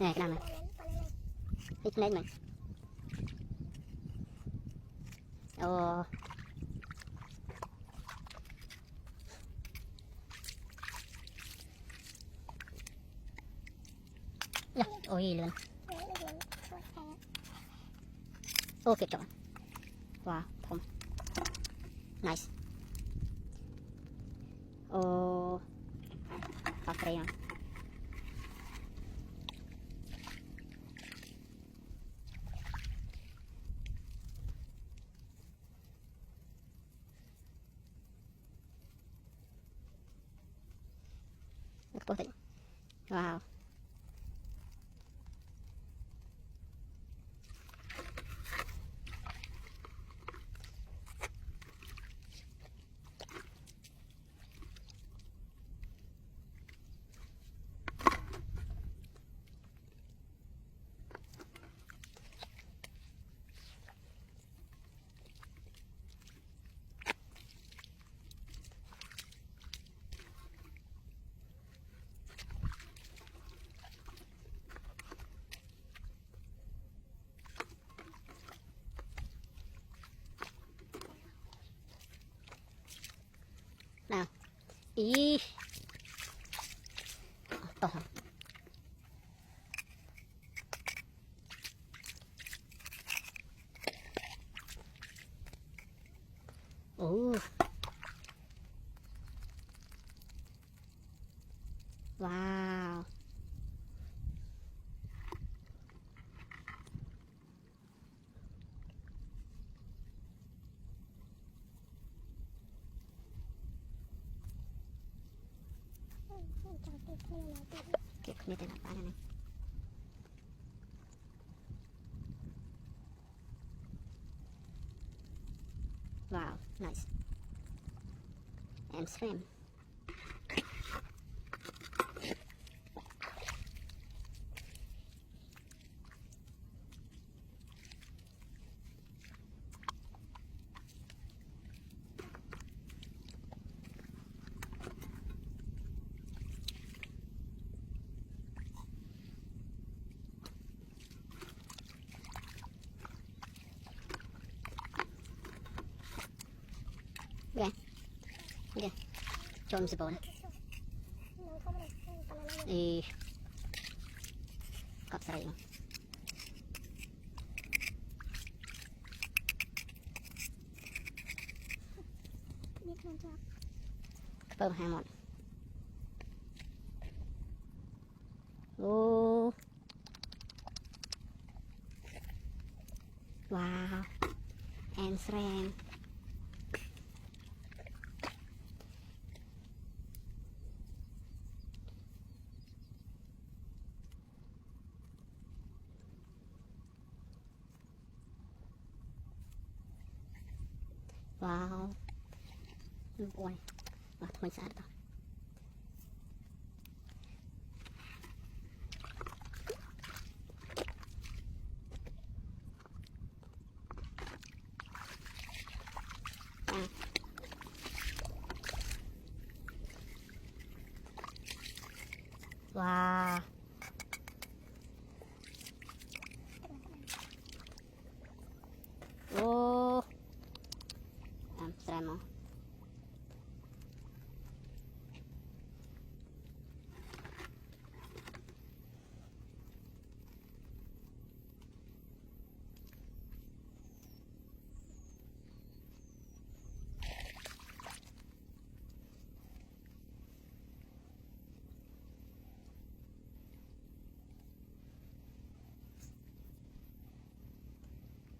Nè cái nào này. Hít lên mình. Ồ. Dạ, ôi luôn. Ô kịp rồi. Wow, thông. Nice. Ô. Thật đây rồi. Có thể. Wow. Nào. Ý. To. Ồ. Wow. Kịp như thế nào bạn này. Wow, nice. And swim. Oke. Oke. Coba bisa bawa. Ih. Kak serai ini. Kepala hamon. Oh. Wow. And serem. Wow. Ôi. Mà thôi xa rồi. Wow. Oh. Serem.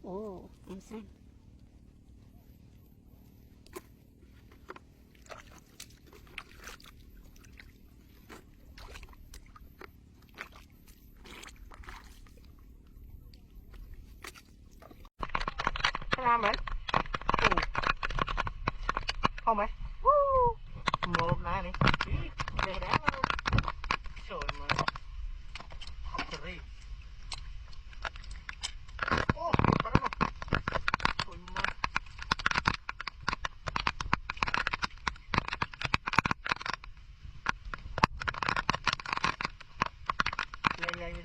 Oh, em xem. Làm ấy. Không ấy. Một này này. Để đá luôn. Trời mà. Học rồi. Ô, bắt đầu. Trời mà. Lên lên đi.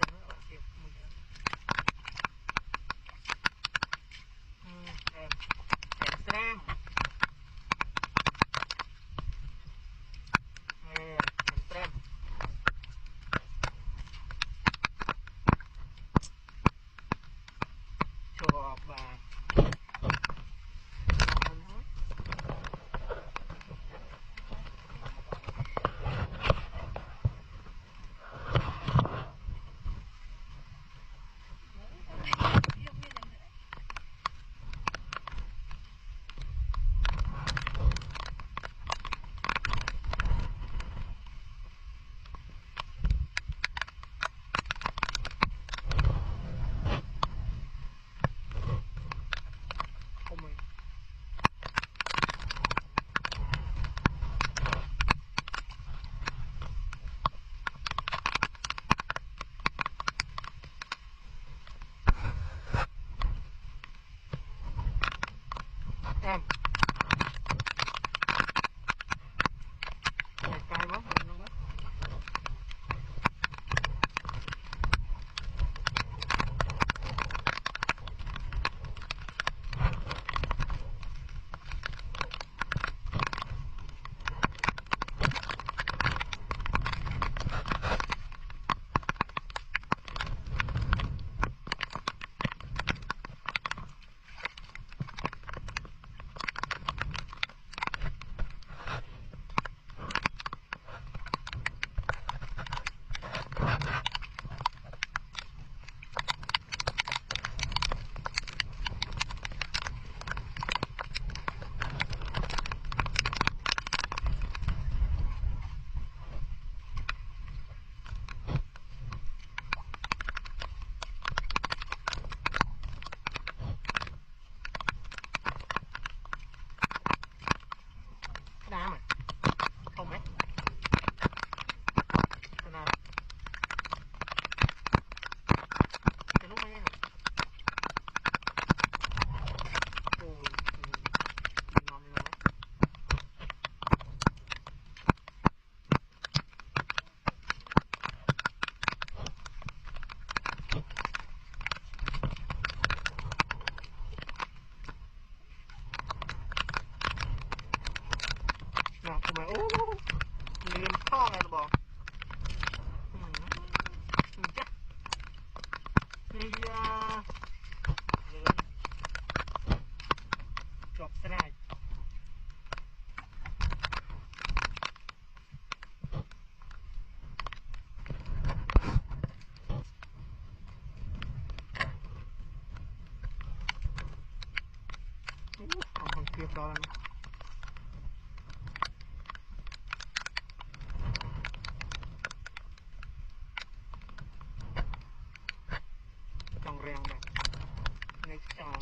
Iya. Drop strike. Hampir dalam. Trong rèn này. Ngay trong.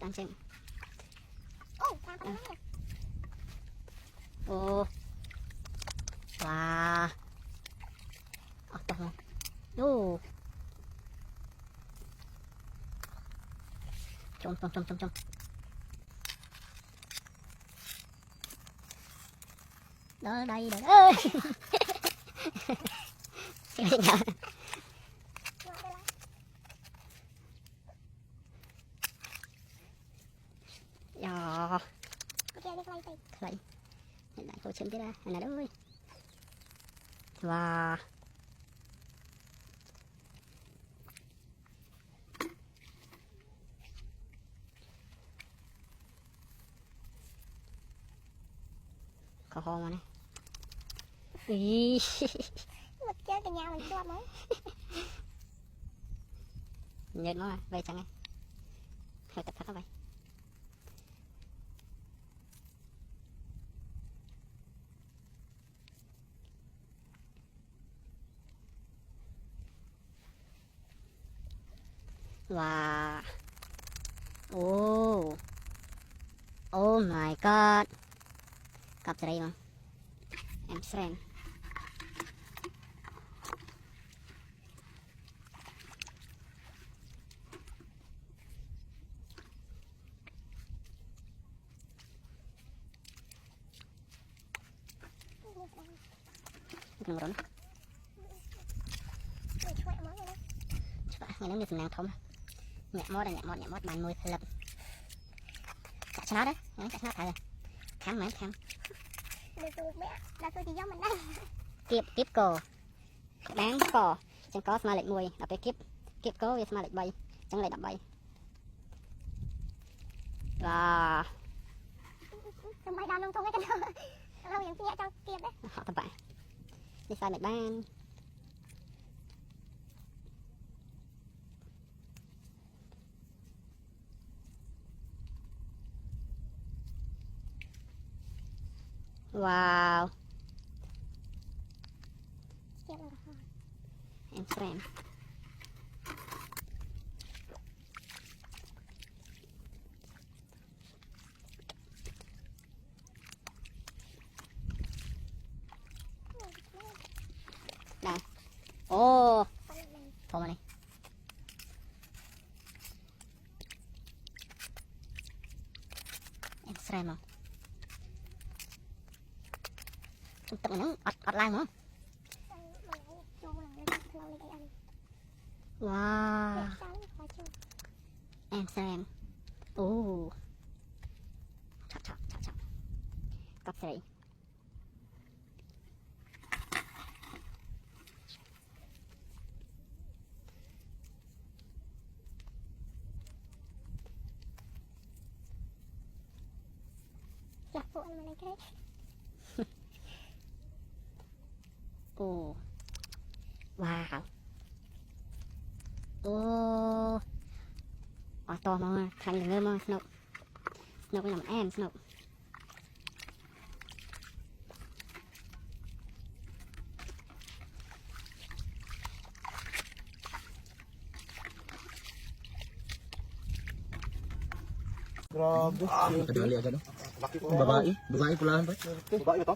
Đang xem. Ồ, tao có nói. Ồ. Wow. Tao. Ô. Trông. Đó đây đây ơi. Xin lỗi nhờ. Dạ. Cái đi quay tay. Vậy. Hiện tại tôi chấm cái ra. Này đó ơi. Wow. Có hôn mà này. Ý. Vật chơi cả nhà mình cho mới. Nhớ nó à, vậy chẳng nghe. Hơi tập thật đó vậy. Wow. Oh. Oh my god. Cặp ra đây mà. Em xem. Đừng rốn. Ngày nắng như phần nào thông. Nhẹ mót bàn môi lập. Chả cho nó đấy. Chả cho nó thầy. Khám mấy khám. Được mẹ, là tôi thì giống mình đây. Kiếp cổ. Đáng cổ. Chẳng có smile lệch mùi. Đọc cái kiếp cổ với smile lệch bay. Chẳng lại đập bay. Wow. Tụi mày đàn lung tung hết cái đó. Lâu những nhẹ trong kia đấy. Họ tập bạn. Đi sai mệt ban. Wow. Em xem. Nào. Ô. Thôi mà này. Em xem không? Chúng ta nó ọt lại mà. Wow. Em xem. Ô. Chọc. Cặp sợi. Dạ, phụ anh mà này cái đấy. Ồ. Wow. Ô. To mà thành được mà Snow. Snow cái làm em Snow. Grabe. Kadali agad no? Babae pulahan ba? Babae ba to?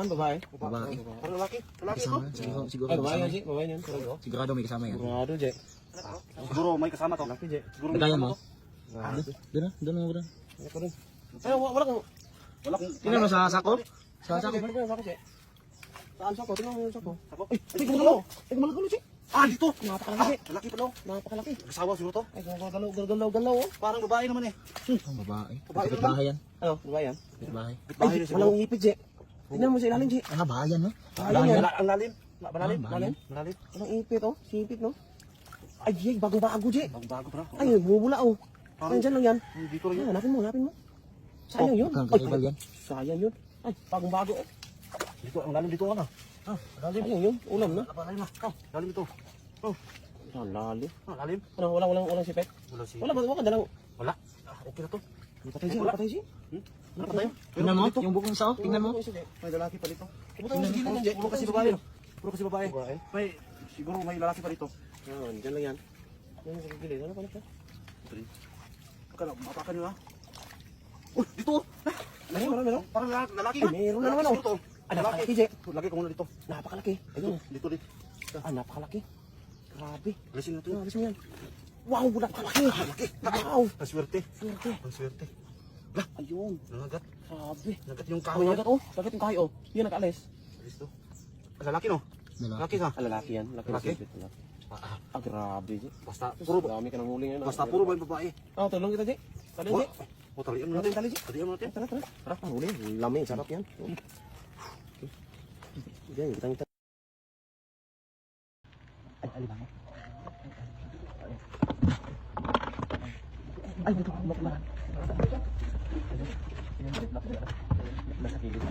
Babae. Babae. Lalaki Kasama, ito? siguro Babae may yan, kasama. babae yan. Sigurado may kasama yan. Sigurado, Je. Siguro may kasama to. Laki, Je. Siguro may Kaya kasama mo? to. Grabe. Doon na. Ako rin. Ay, wala kang... Tingnan mo sa sako? Sa Sako, sako. Je. Sako, Je. Saan sako? Tingnan mo yung sako. Sako? Ay, kumagal. Ay, kumagal, Je. Ah, dito! Napakalaki. Lalaki pala oh. Napakalaki. Asawa siguro to. Ay, galaw oh. Parang babae naman eh. Ang babae. Babae Kapit naman. bahay yan. Ano? Di ba yan? Kapit bahay. Babae Ay, na siguro. walang ngipit, Je. Tingnan mo sa ilalim, Je. Ah, bayan no? Bayan yan. Ang lalim. Malalim. Ah, bayan. Malalim. Walang ngipit, oh. Sipit, no? Ay, Je, bago-bago, Je. Bago pala. Ay, bumula, oh. Nandyan lang yan. Dito rin Ay, yun. hanapin mo. Sayang yun. Kang Ay, kakibal yan. sayang yun. Ay, bagong-bago, oh. Dito, ang lalim dito ano. Ah, lalim. Sayang yun. Ulam na. Lalim na. Ah, lalim ito. Oh, Lalim. lalim. Ano, walang sipit? Wala si... Wala, wala ka dalang. Wala. Ah, okay na to. Patay, Je. Patay, Je. Ano pa tayo? Tingnan mo, yung bukong sao. Tingnan mo. May lalaki pa dito. Pumunta mo sa gilid yan, Je. Puro kasi babae. Puro kasi babae. Babae? May, siguro may lalaki pa dito. Ah, dyan lang yan. Yan sa gilid. Ano pa na siya? Baka na, mapakan nyo ha. Oh, dito. Meron. Parang lalaki Ay, meron na naman, oh. Dito. Ah, napakalaki, Je. Lagi ko muna dito. Napakalaki. Ayun. Dito. Ah, napakalaki. Grabe. Lasing na to. Alis mo yan. Wow, napakalaki. Wow. Ang swerte. Swerte. Ang swerte. Ayun. Nangagat. Grabe. Nangagat yung Ay, kahoy. nagat, oh. Nagat yung kahoy, oh. Yun, nakaalis. Dito. Lalaki no? Lalaki. Lalaki ka. Ah, lalaki yan. Lalaki? Lalaki. Ah, grabe, Je. Basta puro Dami ka nang huli ngayon. basta puro ba yung babae? Oh, tulong kita, Je. Tali, Je. O talian mo natin. Tali, Je. Talian mo natin. Tara. Tara, huli. Lami, sarap yan. Diyan, kita. Ay, alimango. Ay, dito. Bakla. Nasa kilid.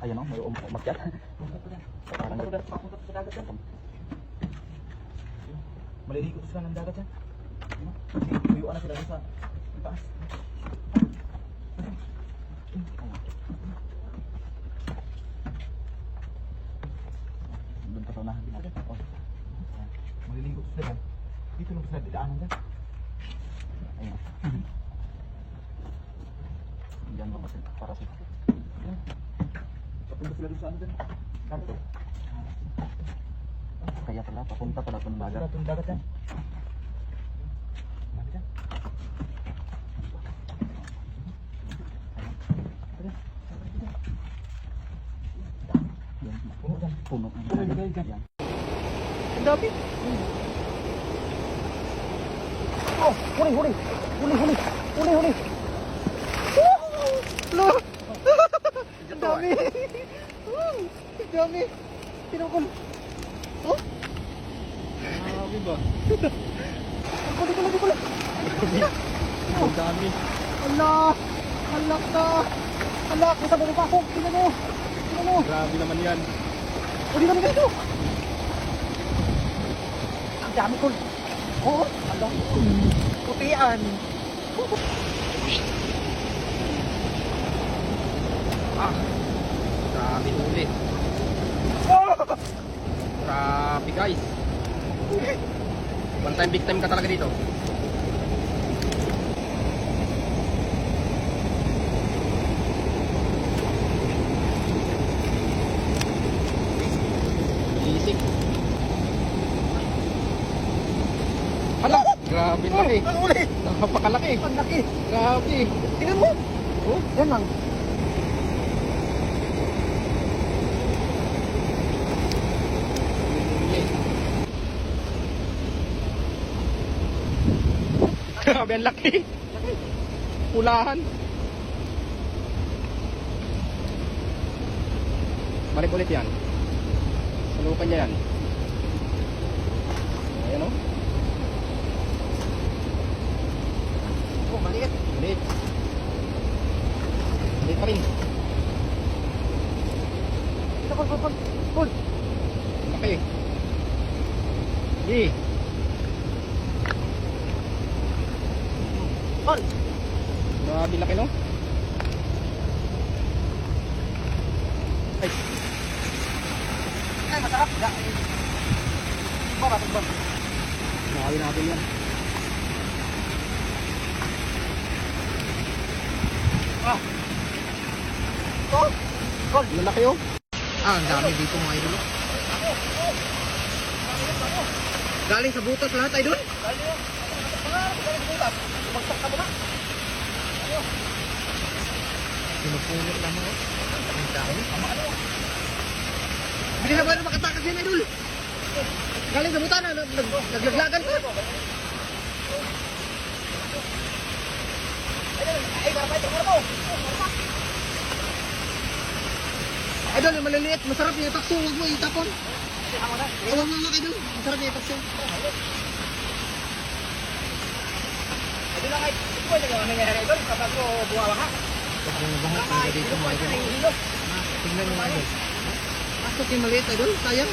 Ayan o, may umakyat. Parang Maliligo sila ng dagat yan. Tuyuan na sila sa taas. doon pa sa unahan. Oh. Maliligo sila dyan. Dito lang sila didaanan dyan. Ayun. Diyan ba kasi para sa Papunta sila doon sa ano dyan. Dagat. kaya pala papunta pala itong dagat. Dagat, dagat yan. Dagat yan. Yan. Puno dyan. Puno ng Puno dagat. dyan. Yan. Ang dami. Oh, huli. Huli. Lo. Ang dami. Ang dami. Pinukul. Oh. Grabe ba? Kuli. Ang dami. Allah. Halak na. Halak. Isa mo pa ako. Tingnan mo. Grabe naman yan. Huli kami dito. Ang dami ko. Oo. Halak. Putian. Grabe ulit. Grabe guys. One time big time ka talaga dito. Isik. Hala, grabe laki. Napakalaki. Ang laki. Grabe. Tingnan mo. Oh, yan lang. Grabe ang laki. Pulahan. Balik ulit yan. Salukan niya yan. Ayan o. Oh, maliit. Maliit. Maliit pa rin. Ito, Paul. Laki. Sige. Paul. Grabe laki no? Ay, masarap. Baba. Nakawin natin yan. Paul. Lalaki oh. Ang dami dito mga idol. Galing sa butas lahat, idol. Pinupulot lang mo. Ang dami. Bili na ba na makatakas yan, idol? Galing sa butas na, naglaglagan pa. Idol, yung maliliit, masarap yung takso, huwag mo itapon. Huwag mo idol, masarap yung takso. Idol lang, ito ba yung nangyayari idol kapag ko buwawa ka? Bahat talaga dito mga idol. Tingnan mo idol. Pasok yung maliit idol, sayang.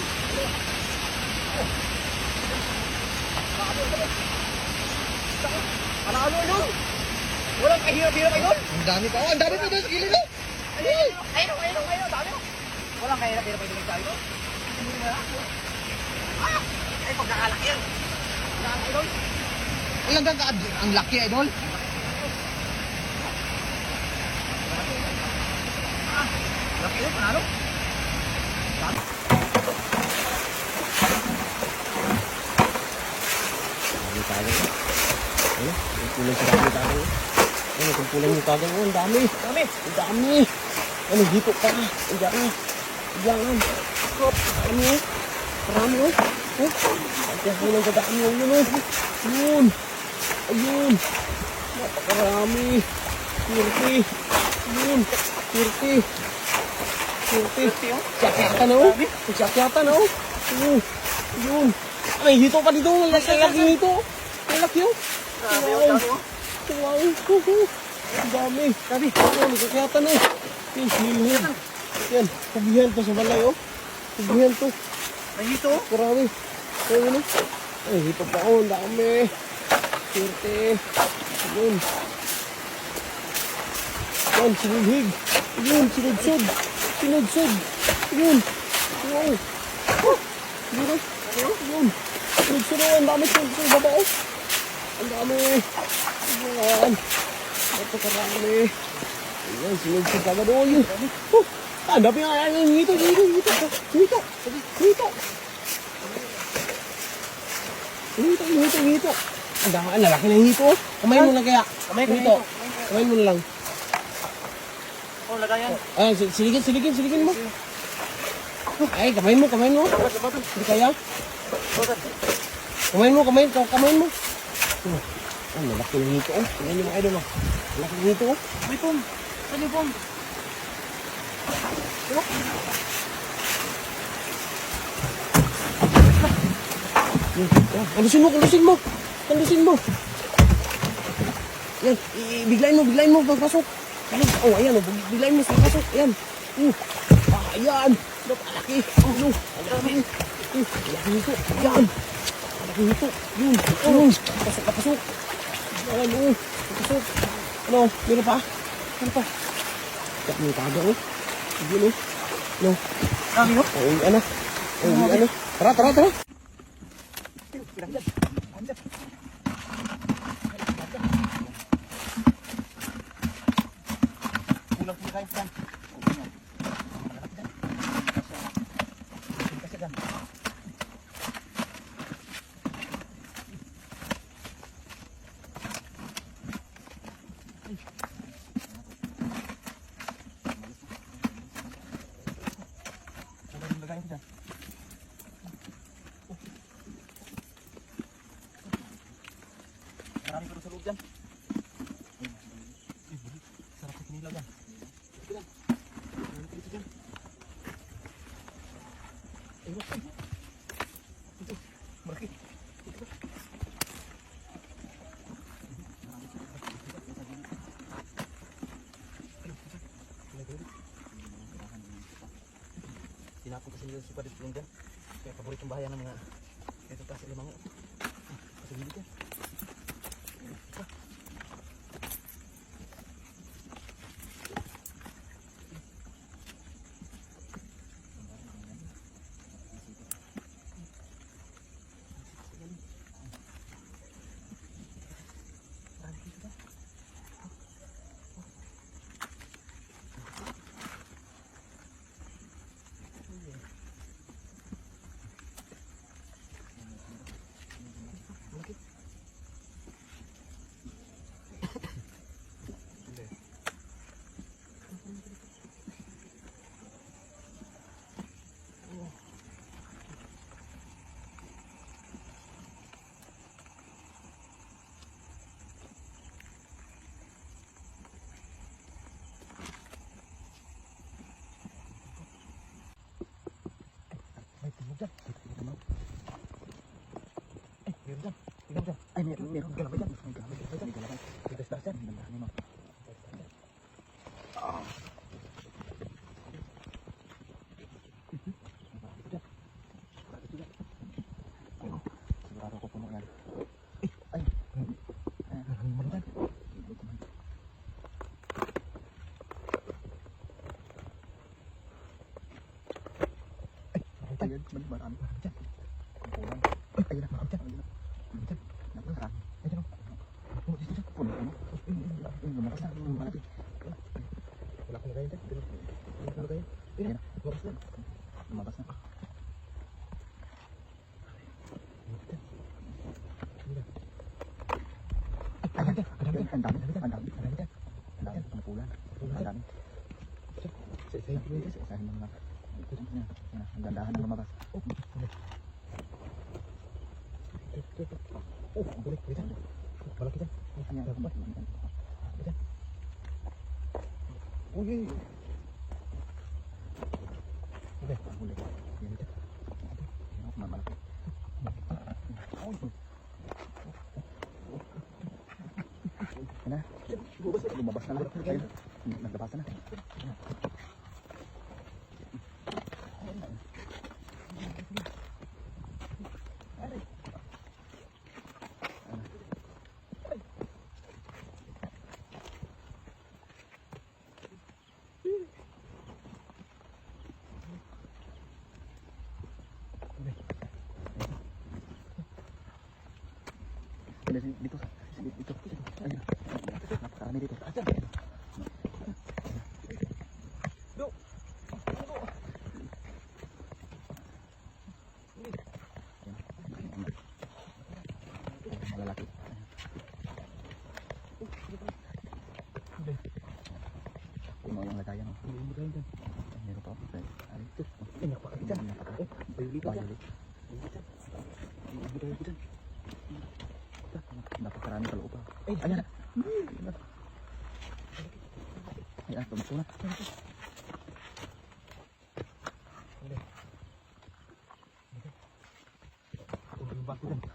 Ano idol? Walang kahirap-hirap idol. Ang dami pa, ang dami pa idol sa gilid eh. Ayun, dami. Walang kahirap-hirap idol sa idol. Ay, pagkakalaki yan. Pagkakalaki idol. Ilang gagawad? Ang laki idol. Laki yun, panalo. Dami tayo. Ano? Kumpulan sa dami tayo. Ano? Kumpulan yung tayo. Oh, ang dami. Ang dami. Ano? Dito pa. Ang dami. Jangan. Hop. Dami oh. Marami oh. Oh. Pagkakulang sa dami oh. Yun oh. Yun. Ayun. Napakarami. 30. Yun. 30. 30. Sakyatan oh. Sakyatan oh. Yun. May hito pa dito. Ang laki hito. Ang laki oh. Wow. Ang dami. Ang sakyatan oh. Yung silid. Yan. Kubihan to sa balay oh. Kubihan to. May hito. Marami. Ayun oh. Ay, hito pa oh. Ang dami. 30. Yun. Yan, sinulhig. Yun, sinudsod. Yun. Wow. Yun oh. Yun. Sinudsod oh. Ang dami sinudsod. Baba oh. Ang dami. Yan. Napakarami. Ayan, sinudsod ka ba doon? Yun. Oh. Ang dami nga. Hito. Hito. Ang dami. Ang lalaki na hito. Kamay mo lang kaya. Kamay ko Hito. Kamay mo na lang. Oh, lagayan. Ah, siligin mo. Ay, kamay mo. Hindi kaya? Kamay mo. Ang lalaki ng hito, oh. Tingnan niyo mga idol, oh. Ang laki ng hito, oh. May pom. Saan yung pom? Kandusin mo. Yan, biglayin mo, pagpasok. Oh, ayan, oh. Biglayin mo, pagpasok. Ayan. Ayan. Laki. Ang laki nito. Ayan. Ang laki nito. Yun. Pasok. Ayan, oh. Pasok. Ano, meron pa? Ano pa? Tiyak mo yung taga, oh. Yun, oh. Ano? Kami, no? Ano? Tara. Kulang po kayo dyan. Marami pa rin sa loob dyan. Sarap sa kinilaw dyan. Malaki. Nakapunta sa Supa dito lang dyan. Kaya paboritong bahayan ng mga ito taas sa Limango. Sa gilid yan. Meron dyan. Tingnan dyan. Ay, meron. Galabay dyan. May galabay dyan. May galabay. May dasdas dyan. May dasdas dyan. Sigurado ko puno yan. Ay. Meron dyan. Ay, ayun. Marami dyan. Kumpulan. Ay, ayun na. Marami dyan. Ayun na. Dyan. Nakarami. Ay, dyan o. Puno dito dyan. Puno. Lumakas na. Malaki. Wala akong nagayin dyan. Wala akong nagayin. Ayun na. Lumabas na. Lumabas na. Ayan dyan. Ang dami. Ang dami. Ang dami. Kumpulan. Ang dami. Isa-isahin ko yun. Isa-isahin mo na. Ang dandahan na lumabas. Oh, ang bulik. Dyan. Malaki dyan. Ayan. Dyan. Uy. Okay, ang bulik. Yan dyan. Malaki. Uy. Ano? Lumabas na lang. Ayun. Naglabasan na. Dito. Ayun. Napakarami dito. Ayan. Malalaki. Puno yung lagayan. Meron pa ako. Ay, ito. Napakakit dyan. Bayulit. Napakarami sa loob pa. Ayan na. Ayan, tumakbo na. Yung bako dyan.